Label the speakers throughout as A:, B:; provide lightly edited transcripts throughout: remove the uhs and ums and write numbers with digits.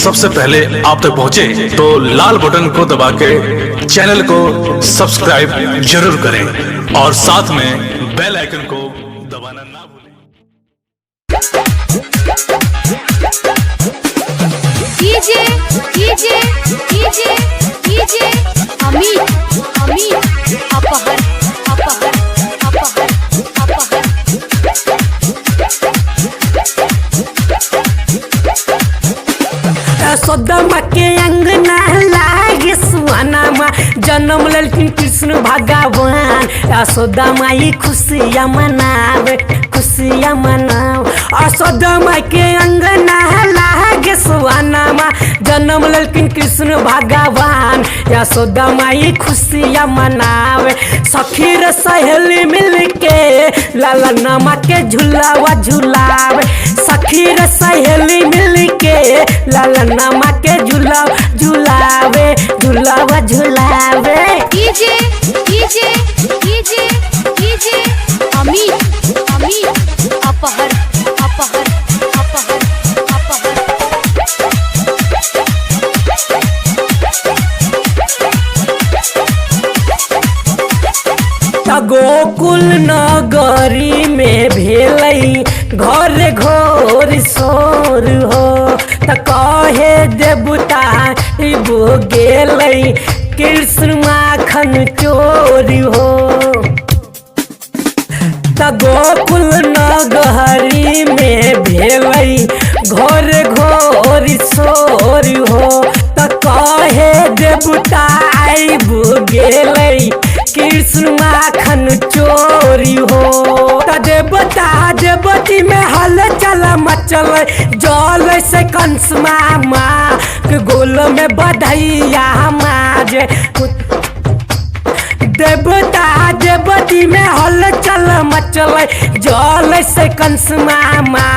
A: सबसे पहले आप तक पहुंचे तो लाल बटन को दबा के चैनल को सब्सक्राइब जरूर करें और साथ में बेल आइकन को दबाना ना भूलें।
B: DJ DJ DJ DJ Amit Amit अपहर अपहर अपहर अपहर
C: सोदमा के अंगना लागे सुहाना जन्म ललकिन कृष्ण भगवान यशोदा माई खुशियाँ मनावे खुशियाँ मनाव यशोदा के अंगना लागे सुहाना जन्म ललकिन कृष्ण भगवान यशोदा माई खुशियाँ मनावे सखी रे सहेली मिल के लाला माँ के झूलावा झूलावे सखी रे सहेली मिल के लाला माँ के झूलावे झूलावा झूलावे।
B: DJ DJ DJ DJ Amit Amit अपहर अपहर अपहर अपहर
C: गोकुल नगरी में भेलई घर घोर शोर हो त कहे देवता बो गेलई कृष्ण माखन चोर हो त गोकुल नगरी में भेलई घर घोर शोर हो त कहे देवता बो गेलई कृष्ण माखन चोरी हो त देवता देवती में हल चल मचल जल से कंस मामा के गोल में बधैया माजे देवता देवती में हल चल मचल जल से कंस मामा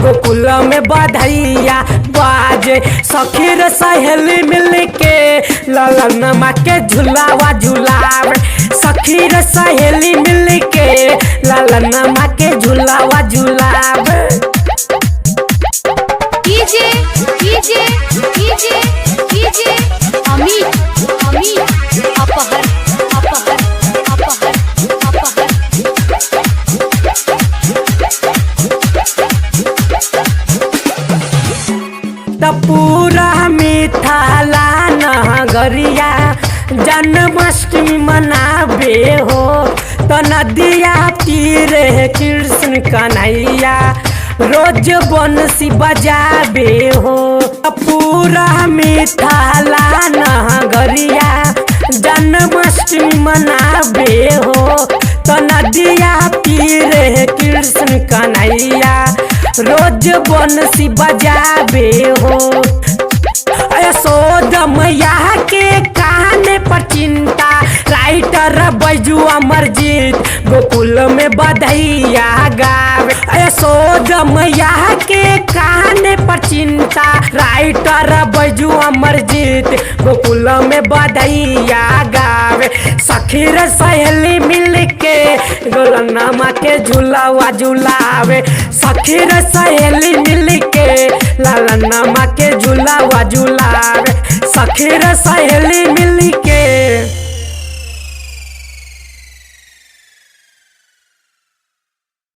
C: गोकुल में बधैया बाजे सखी रे सहेली मिल के लाला माँ के झूलावा झूलावे सखी रे सहेली मिल के लाला माँ के झूलावा झूलावे।
B: DJ DJ DJ DJ Amit Amit अपहर अपहर अपहर अपहर
C: त पूरा मिथिला नगरिया जन्माष्टमी मनाबे हो तो नदिया तीरे कृष्ण कन्हैया रोज बंसी बजाबे हो पूरा मिथिला नगरिया जन्माष्टमी मनाबे हो तो नदिया तीरे कृष्ण कन्हैया रोज बंसी बजाबे हो यशोदा मैया के कहने पर चिंता राइटर बैजू अमरजीत गोकुल में बधैया गावे यशोदा मैया के कहने पर चिंता राइटर बैजू अमरजीत गोकुल में बधैया गावे सखी रे सहेली मिल के गोलना माँ के झूलावा झूलावे सखी रे सहेली मिल के लाला माँ के झूलावा झूलावे सखी रे सहेली मिल के।